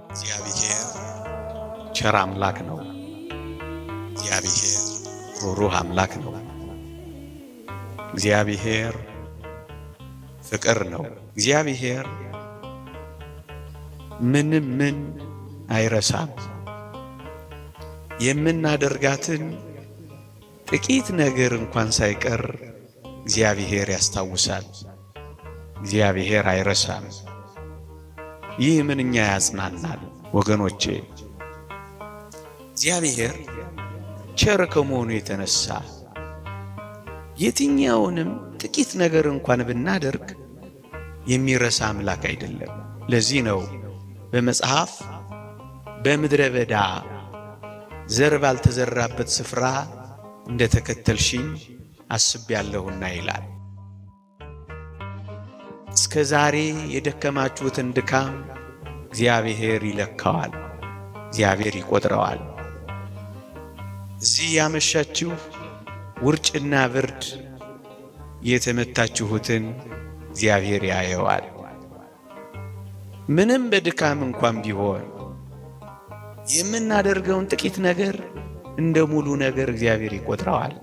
እግዚአብሔር ቸር አምላክ ነው። እግዚአብሔር ሩህሩህ አምላክ ነው። እግዚአብሔር ፍቅር ነው። እግዚአብሔር ምን አይረሳም። የምናደርጋትን ጥቂት ነገር እንኳን ሳይቀር እግዚአብሔር ያስታውሳል። እግዚአብሔር አይረሳም። ይህ ምንኛ ያጽናናል ወገኖቼ። እግዚአብሔር ቸር ከመሆኑ የተነሳ የትኛውንም ጥቂት ነገር እንኳን ብናደርግ የሚረሳ አምላክ አይደለም። ለዚህ ነው በመጽሐፍ በምድረ በዳ ዘር ባልተዘራበት ስፍራ እንደተከተልሽኝ አስቤያለሁና ይላል። እስከ ዛሬ የደከማችሁትን ድካም እግዚአብሔር ይለካዋል፣ እግዚአብሔር ይቆጥረዋል። እዚህ ያመሻችሁ ውርጭና ብርድ የተመታችሁትን እግዚአብሔር ያየዋል። ምንም በድካም እንኳን ቢሆን የምናደርገውን ጥቂት ነገር እንደ ሙሉ ነገር እግዚአብሔር ይቆጥረዋል።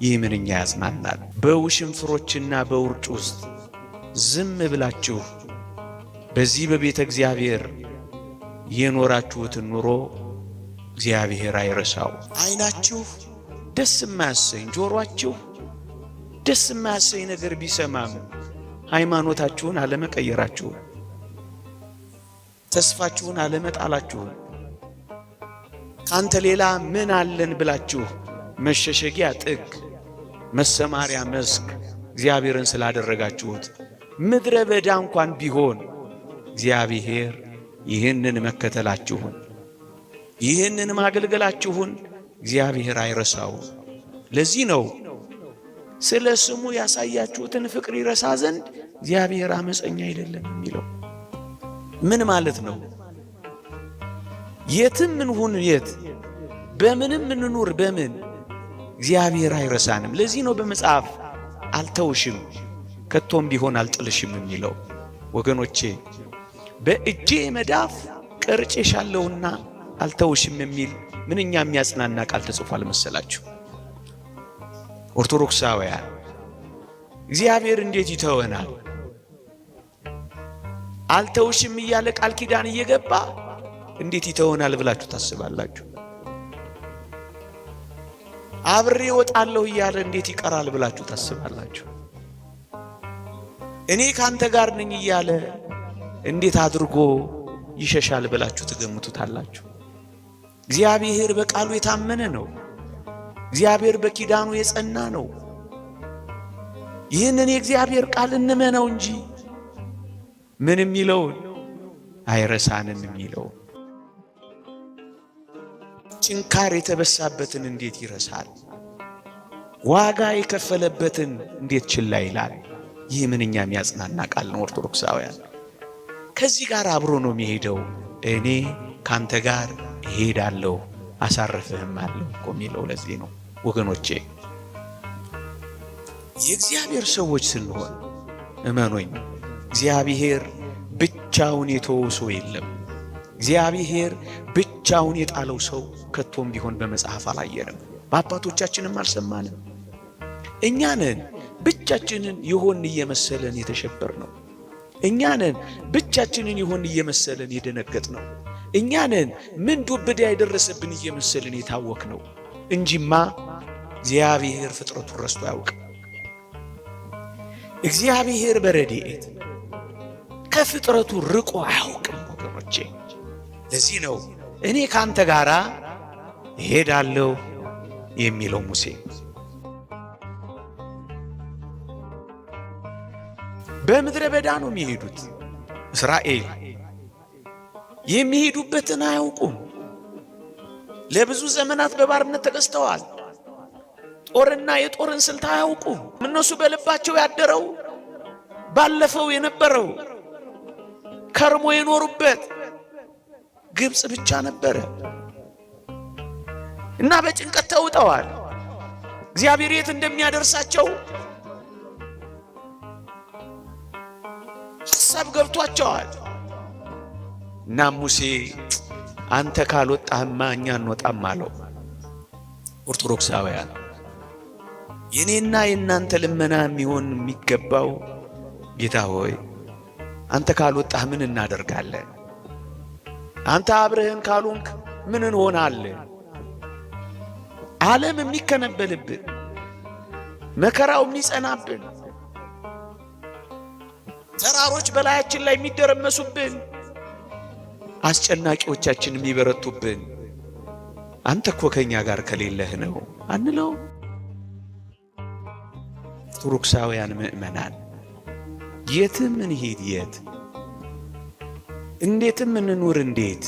ይህ ምንኛ ያጽናናል። በውሽንፍሮችና በውርጭ ውስጥ ዝም ብላችሁ በዚህ በቤተ እግዚአብሔር የኖራችሁትን ኑሮ እግዚአብሔር አይረሳው። ዓይናችሁ ደስ የማያሰኝ ጆሮአችሁ ደስ የማያሰኝ ነገር ቢሰማም ሃይማኖታችሁን አለመቀየራችሁን፣ ተስፋችሁን አለመጣላችሁን፣ ካንተ ሌላ ምን አለን ብላችሁ መሸሸጊያ ጥግ መሰማሪያ መስክ እግዚአብሔርን ስላደረጋችሁት ምድረ በዳ እንኳን ቢሆን እግዚአብሔር ይህንን መከተላችሁን ይህንን ማገልገላችሁን እግዚአብሔር አይረሳው። ለዚህ ነው ስለ ስሙ ያሳያችሁትን ፍቅር ይረሳ ዘንድ እግዚአብሔር አመፀኛ አይደለም የሚለው። ምን ማለት ነው? የትም እንሁን የት በምንም እንኑር በምን እግዚአብሔር አይረሳንም። ለዚህ ነው በመጽሐፍ አልተውሽም ከቶም ቢሆን አልጥልሽም የሚለው። ወገኖቼ በእጄ መዳፍ ቀርጬሻለሁና አልተውሽም የሚል ምንኛ የሚያጽናና ቃል ተጽፏል መሰላችሁ? ኦርቶዶክሳውያን እግዚአብሔር እንዴት ይተወናል? አልተውሽም እያለ ቃል ኪዳን እየገባ እንዴት ይተወናል ብላችሁ ታስባላችሁ? አብሬ ወጣለሁ እያለ እንዴት ይቀራል ብላችሁ ታስባላችሁ? እኔ ካንተ ጋር ነኝ እያለ እንዴት አድርጎ ይሸሻል ብላችሁ ትገምቱታላችሁ? እግዚአብሔር በቃሉ የታመነ ነው። እግዚአብሔር በኪዳኑ የጸና ነው። ይህንን የእግዚአብሔር ቃል እንመነው እንጂ ምን የሚለውን አይረሳንም የሚለውን። ጭንካር የተበሳበትን እንዴት ይረሳል? ዋጋ የከፈለበትን እንዴት ችላ ይላል? ይህ ምንኛ የሚያጽናና ቃል ነው ኦርቶዶክሳውያን። ከዚህ ጋር አብሮ ነው የሚሄደው። እኔ ካንተ ጋር እሄዳለሁ አሳርፍህም አለው እኮ የሚለው ለዚህ ነው ወገኖቼ። የእግዚአብሔር ሰዎች ስንሆን እመኖኝ እግዚአብሔር ብቻውን የተወው ሰው የለም። እግዚአብሔር ብቻውን የጣለው ሰው ከቶም ቢሆን በመጽሐፍ አላየንም፣ በአባቶቻችንም አልሰማንም። እኛ ነን ብቻችንን ይሆን እየመሰለን የተሸበር ነው። እኛ ነን ብቻችንን ይሆን እየመሰለን የደነገጥ ነው። እኛ ነን ምን ዱብዳ ያደረሰብን እየመሰለን የታወክ ነው እንጂማ እግዚአብሔር ፍጥረቱን ረስቶ አያውቅም። እግዚአብሔር በረድኤት ከፍጥረቱ ርቆ አያውቅም ወገኖቼ። ለዚህ ነው እኔ ካንተ ጋር እሄዳለሁ የሚለው ሙሴ። በምድረ በዳ ነው የሚሄዱት እስራኤል። የሚሄዱበትን አያውቁም። ለብዙ ዘመናት በባርነት ተገዝተዋል። ጦርና የጦርን ስልት አያውቁም። እነሱ በልባቸው ያደረው ባለፈው የነበረው ከርሞ የኖሩበት ግብጽ ብቻ ነበረ እና በጭንቀት ተውጠዋል። እግዚአብሔር የት እንደሚያደርሳቸው ሐሳብ ገብቷቸዋል። እና ሙሴ አንተ ካልወጣህማ እኛ እንወጣም አለው። ኦርቶዶክሳውያን የኔና የናንተ ልመና የሚሆን የሚገባው ጌታ ሆይ አንተ ካልወጣህ ምን እናደርጋለን? አንተ አብረህን ካልሆንክ ምን እንሆናለን? ዓለም የሚከነበልብን፣ መከራው የሚጸናብን፣ ተራሮች በላያችን ላይ የሚደረመሱብን፣ አስጨናቂዎቻችን የሚበረቱብን አንተ እኮ ከኛ ጋር ከሌለህ ነው አንለው? ኦርቶዶክሳውያን ምእመናን የትም እንሂድ የት፣ እንዴትም እንኑር እንዴት፣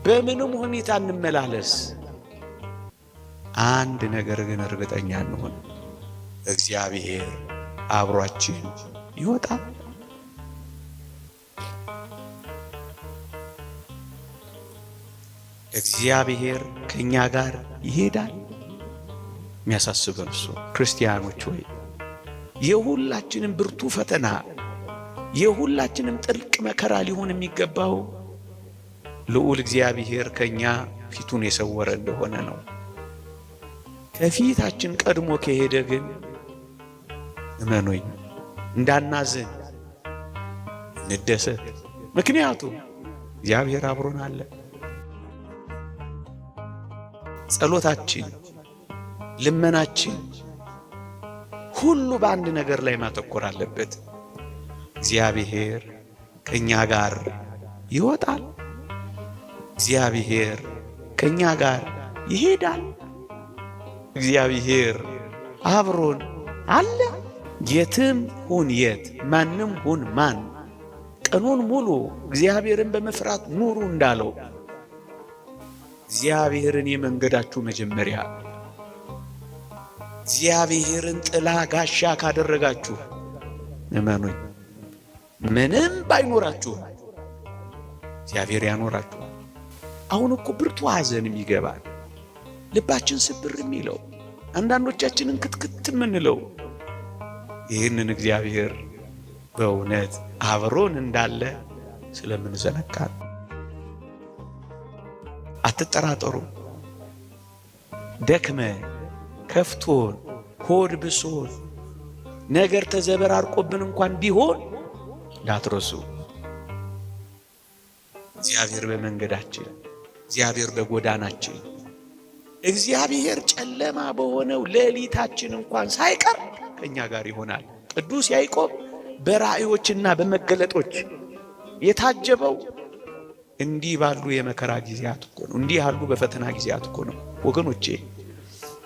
በምንም ሁኔታ እንመላለስ፣ አንድ ነገር ግን እርግጠኛ እንሆን፣ እግዚአብሔር አብሯችን ይወጣል። እግዚአብሔር ከኛ ጋር ይሄዳል። የሚያሳስበን እሱ ክርስቲያኖች ሆይ የሁላችንም ብርቱ ፈተና የሁላችንም ጥልቅ መከራ ሊሆን የሚገባው ልዑል እግዚአብሔር ከኛ ፊቱን የሰወረ እንደሆነ ነው። ከፊታችን ቀድሞ ከሄደ ግን እመኑኝ እንዳናዝን እንደሰት፣ ምክንያቱም እግዚአብሔር አብሮን አለ። ጸሎታችን ልመናችን ሁሉ በአንድ ነገር ላይ ማተኮር አለበት። እግዚአብሔር ከኛ ጋር ይወጣል፣ እግዚአብሔር ከኛ ጋር ይሄዳል፣ እግዚአብሔር አብሮን አለ። የትም ሁን የት፣ ማንም ሁን ማን፣ ቀኑን ሙሉ እግዚአብሔርን በመፍራት ኑሩ እንዳለው እግዚአብሔርን የመንገዳችሁ መጀመሪያ እግዚአብሔርን ጥላ ጋሻ ካደረጋችሁ እመኑኝ ምንም ባይኖራችሁ እግዚአብሔር ያኖራችሁ። አሁን እኮ ብርቱ ሐዘን የሚገባን ልባችን ስብር የሚለው አንዳንዶቻችንን ክትክት የምንለው ይህንን እግዚአብሔር በእውነት አብሮን እንዳለ ስለምንዘነጋ አትጠራጠሩ። ደክመ ከፍቶን ሆድ ብሶን ነገር ተዘበራርቆብን እንኳን ቢሆን እንዳትረሱ እግዚአብሔር በመንገዳችን፣ እግዚአብሔር በጎዳናችን፣ እግዚአብሔር ጨለማ በሆነው ሌሊታችን እንኳን ሳይቀር ከኛ ጋር ይሆናል። ቅዱስ ያዕቆብ በራእዮችና በመገለጦች የታጀበው እንዲህ ባሉ የመከራ ጊዜያት እኮ ነው። እንዲህ ያሉ በፈተና ጊዜያት እኮ ነው ወገኖቼ።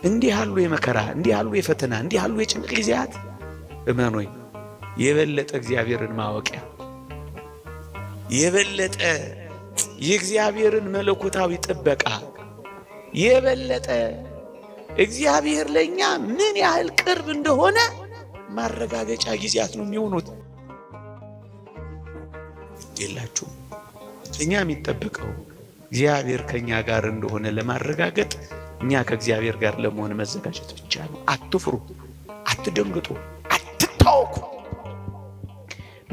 እንዲህ ያሉ የመከራ፣ እንዲህ ያሉ የፈተና፣ እንዲህ ያሉ የጭንቅ ጊዜያት እመኑኝ የበለጠ እግዚአብሔርን ማወቂያ፣ የበለጠ የእግዚአብሔርን መለኮታዊ ጥበቃ፣ የበለጠ እግዚአብሔር ለኛ ምን ያህል ቅርብ እንደሆነ ማረጋገጫ ጊዜያት ነው የሚሆኑት። ይላችሁ እኛ የሚጠበቀው እግዚአብሔር ከኛ ጋር እንደሆነ ለማረጋገጥ እኛ ከእግዚአብሔር ጋር ለመሆን መዘጋጀት ብቻ ነው። አትፍሩ፣ አትደንግጡ፣ አትታወኩ፣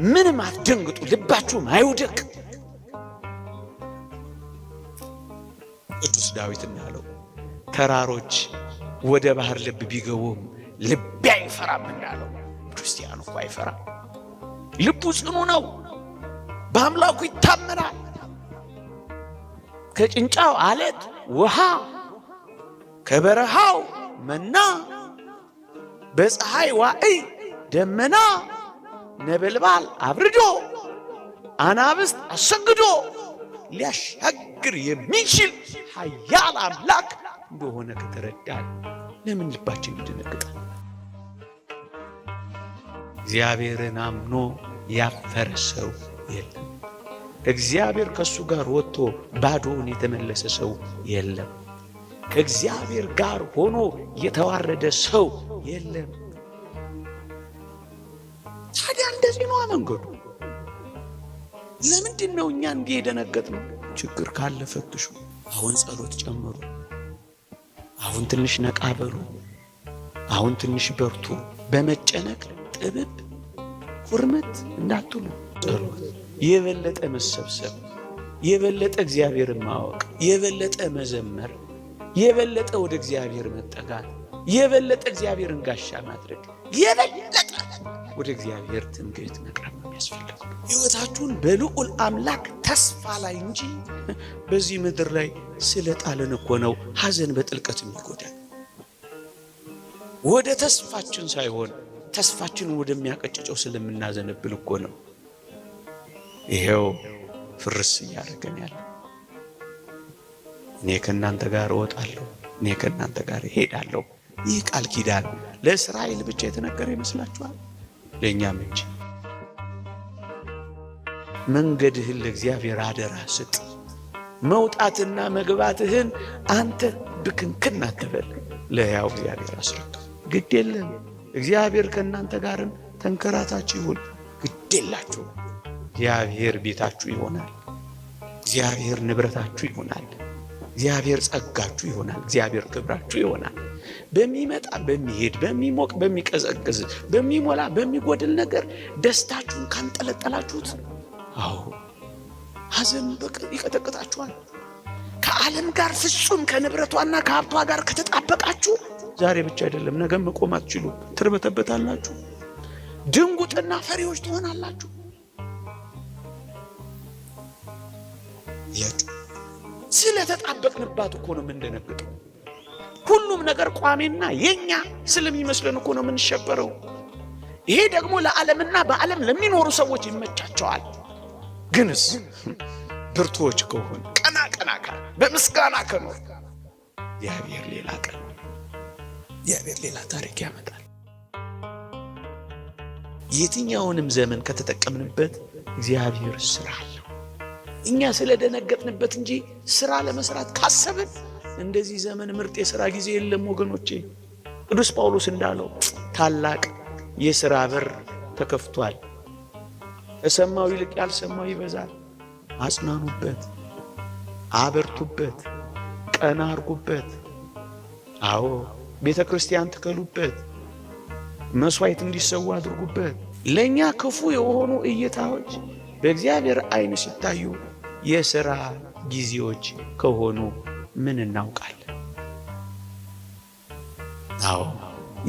ምንም አትደንግጡ፣ ልባችሁም አይውደቅ። ቅዱስ ዳዊት እንዳለው ተራሮች ወደ ባህር ልብ ቢገቡም ልቤ አይፈራም እንዳለው ክርስቲያኑ እኮ አይፈራም። ልቡ ጽኑ ነው፣ በአምላኩ ይታመናል። ከጭንጫው አለት ውሃ፣ ከበረሃው መና፣ በፀሐይ ዋዕይ ደመና፣ ነበልባል አብርዶ አናብስት አሰግዶ ሊያሻግር የሚችል ኃያል አምላክ እንደሆነ ከተረዳን ለምን ልባችን ይደነግጣል? እግዚአብሔርን አምኖ ያፈረ ሰው የለም። እግዚአብሔር ከሱ ጋር ወጥቶ ባዶውን የተመለሰ ሰው የለም። ከእግዚአብሔር ጋር ሆኖ የተዋረደ ሰው የለም። ታዲያ እንደዚህ ነው መንገዱ። ለምንድን ነው እኛ እንዲህ የደነገጥነው? ችግር ካለ ፈትሹ። አሁን ጸሎት ጨምሩ። አሁን ትንሽ ነቃ በሉ። አሁን ትንሽ በርቱ። በመጨነቅ ጥብብ ኩርመት እንዳትሉ። ጸሎት የበለጠ መሰብሰብ፣ የበለጠ እግዚአብሔርን ማወቅ፣ የበለጠ መዘመር፣ የበለጠ ወደ እግዚአብሔር መጠጋት፣ የበለጠ እግዚአብሔርን ጋሻ ማድረግ፣ የበለጠ ወደ እግዚአብሔር ትምክህት መቅረብ ነው የሚያስፈልገው። ሕይወታችሁን በልዑል አምላክ ተስፋ ላይ እንጂ በዚህ ምድር ላይ ስለጣልን እኮ ነው ሐዘን በጥልቀት የሚጎዳን። ወደ ተስፋችን ሳይሆን ተስፋችንን ወደሚያቀጭጨው ስለምናዘነብል እኮ ነው ይሄው ፍርስ እያደረገን ያለ። እኔ ከእናንተ ጋር እወጣለሁ፣ እኔ ከእናንተ ጋር እሄዳለሁ። ይህ ቃል ኪዳን ለእስራኤል ብቻ የተነገረ ይመስላችኋል? ለእኛም እንጂ። መንገድህን ለእግዚአብሔር አደራ ስጥ። መውጣትና መግባትህን አንተ ብክንክን አትበል፣ ለሕያው እግዚአብሔር አስረክብ። ግድ የለም እግዚአብሔር ከእናንተ ጋርም ተንከራታችሁ ይሁን፣ ግድ የላችሁ። እግዚአብሔር ቤታችሁ ይሆናል፣ እግዚአብሔር ንብረታችሁ ይሆናል፣ እግዚአብሔር ጸጋችሁ ይሆናል፣ እግዚአብሔር ክብራችሁ ይሆናል። በሚመጣ በሚሄድ በሚሞቅ በሚቀዘቅዝ በሚሞላ በሚጎድል ነገር ደስታችሁን ካንጠለጠላችሁት፣ አዎ ሐዘን ይቀጠቅጣችኋል። ከዓለም ጋር ፍጹም ከንብረቷና ከሀብቷ ጋር ከተጣበቃችሁ ዛሬ ብቻ አይደለም ነገ መቆም አትችሉ፣ ትርበተበታላችሁ፣ ድንጉጥና ፈሪዎች ትሆናላችሁ። ያጩ ስለተጣበቅንባት እኮ ነው የምንደነግጠው። ሁሉም ነገር ቋሚና የኛ ስለሚመስለን እኮ ነው የምንሸበረው። ይሄ ደግሞ ለዓለምና በዓለም ለሚኖሩ ሰዎች ይመቻቸዋል። ግንስ ብርቱዎች ከሆን ቀና በምስጋና ከኖር እግዚአብሔር ሌላ ቀን፣ እግዚአብሔር ሌላ ታሪክ ያመጣል። የትኛውንም ዘመን ከተጠቀምንበት እግዚአብሔር ስራ አለው። እኛ ስለደነገጥንበት እንጂ ስራ ለመስራት ካሰብን እንደዚህ ዘመን ምርጥ የሥራ ጊዜ የለም ወገኖቼ። ቅዱስ ጳውሎስ እንዳለው ታላቅ የሥራ በር ተከፍቷል፣ ከሰማው ይልቅ ያልሰማው ይበዛል። አጽናኑበት፣ አበርቱበት፣ ቀና አርጉበት። አዎ ቤተ ክርስቲያን ትከሉበት፣ መስዋዕት እንዲሰዋ አድርጉበት። ለኛ ክፉ የሆኑ እይታዎች በእግዚአብሔር ዓይን ሲታዩ የሥራ ጊዜዎች ከሆኑ ምን እናውቃለን? አዎ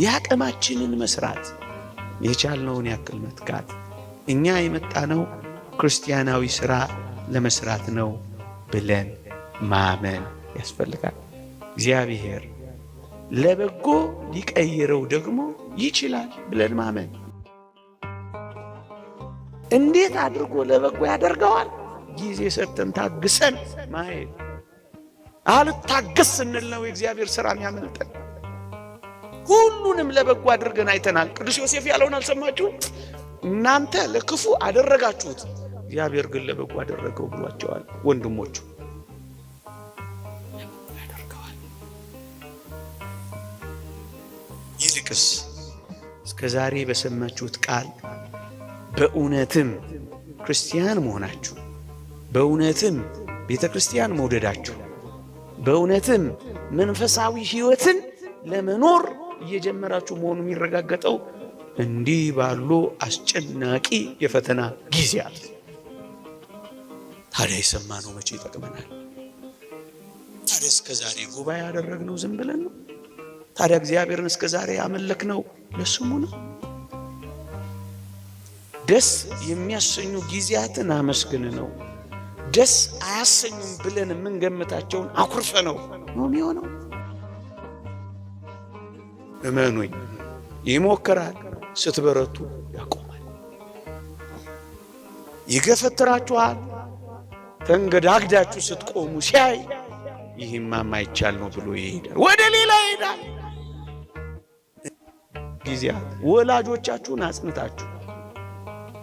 የአቅማችንን መስራት፣ የቻልነውን ያክል መትጋት። እኛ የመጣነው ክርስቲያናዊ ሥራ ለመስራት ነው ብለን ማመን ያስፈልጋል። እግዚአብሔር ለበጎ ሊቀይረው ደግሞ ይችላል ብለን ማመን። እንዴት አድርጎ ለበጎ ያደርገዋል? ጊዜ ሰጥተን ታግሰን ማየት። አልታገስ ስንል ነው የእግዚአብሔር ሥራ የሚያመልጠን። ሁሉንም ለበጎ አድርገን አይተናል። ቅዱስ ዮሴፍ ያለውን አልሰማችሁ? እናንተ ለክፉ አደረጋችሁት፣ እግዚአብሔር ግን ለበጎ አደረገው ብሏቸዋል። ወንድሞቹ ያደርገዋል። ይልቅስ እስከ ዛሬ በሰማችሁት ቃል በእውነትም ክርስቲያን መሆናችሁ፣ በእውነትም ቤተ ክርስቲያን መውደዳችሁ፣ በእውነትም መንፈሳዊ ሕይወትን ለመኖር እየጀመራችሁ መሆኑ የሚረጋገጠው እንዲህ ባሉ አስጨናቂ የፈተና ጊዜያት። ታዲያ የሰማነው መቼ ይጠቅመናል? ታዲያ እስከ ዛሬ ጉባኤ ያደረግነው ዝም ብለን ነው? ታዲያ እግዚአብሔርን እስከ ዛሬ ያመለክነው ለስሙ ነው? ደስ የሚያሰኙ ጊዜያትን አመስግን ነው። ደስ አያሰኙም ብለን የምንገምታቸውን አኩርፈ ነው የሚሆነው። እመኑኝ፣ ይሞክራል፣ ስትበረቱ ያቆማል። ይገፈትራችኋል፣ ተንገዳግዳችሁ ስትቆሙ ሲያይ ይህማ ማይቻል ነው ብሎ ይሄዳል፣ ወደ ሌላ ይሄዳል። ጊዜያት ወላጆቻችሁን አጽንታችሁ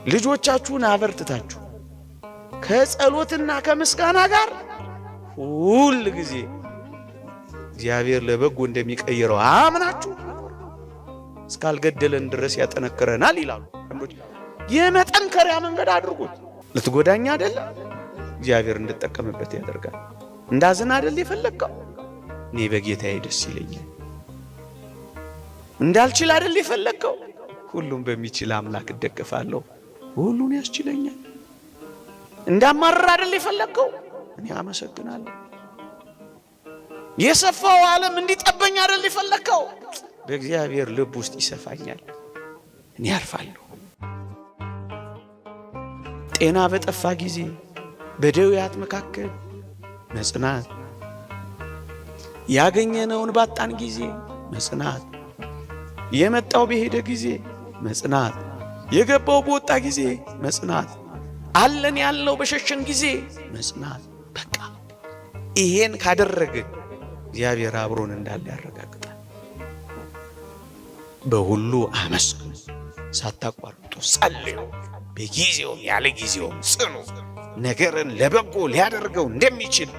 ልጆቻችሁን አበርትታችሁ ከጸሎትና ከምስጋና ጋር ሁል ጊዜ እግዚአብሔር ለበጎ እንደሚቀይረው አምናችሁ እስካልገደለን ድረስ ያጠነክረናል ይላሉ አንዶች። የመጠንከሪያ መንገድ አድርጉት። ልትጎዳኛ አይደለም፣ እግዚአብሔር እንድጠቀምበት ያደርጋል። እንዳዝን አይደል የፈለግከው? እኔ በጌታዬ ደስ ይለኛል። እንዳልችል አይደል የፈለግከው? ሁሉም በሚችል አምላክ እደገፋለሁ፣ ሁሉን ያስችለኛል። እንዳማረር አይደል የፈለከው? እኔ አመሰግናለሁ። የሰፋው ዓለም እንዲጠበኝ አይደል የፈለከው? በእግዚአብሔር ልብ ውስጥ ይሰፋኛል፣ እኔ አርፋለሁ። ጤና በጠፋ ጊዜ በደዌያት መካከል መጽናት፣ ያገኘነውን ባጣን ጊዜ መጽናት፣ የመጣው በሄደ ጊዜ መጽናት፣ የገባው በወጣ ጊዜ መጽናት፣ አለን ያለው በሸሸን ጊዜ መጽናት። በቃ ይሄን ካደረግን እግዚአብሔር አብሮን እንዳለ ያረጋግጣል። በሁሉ አመስግኑ፣ ሳታቋርጡ ጸልዩ፣ በጊዜውም ያለ ጊዜውም ጽኑ፣ ነገርን ለበጎ ሊያደርገው እንደሚችል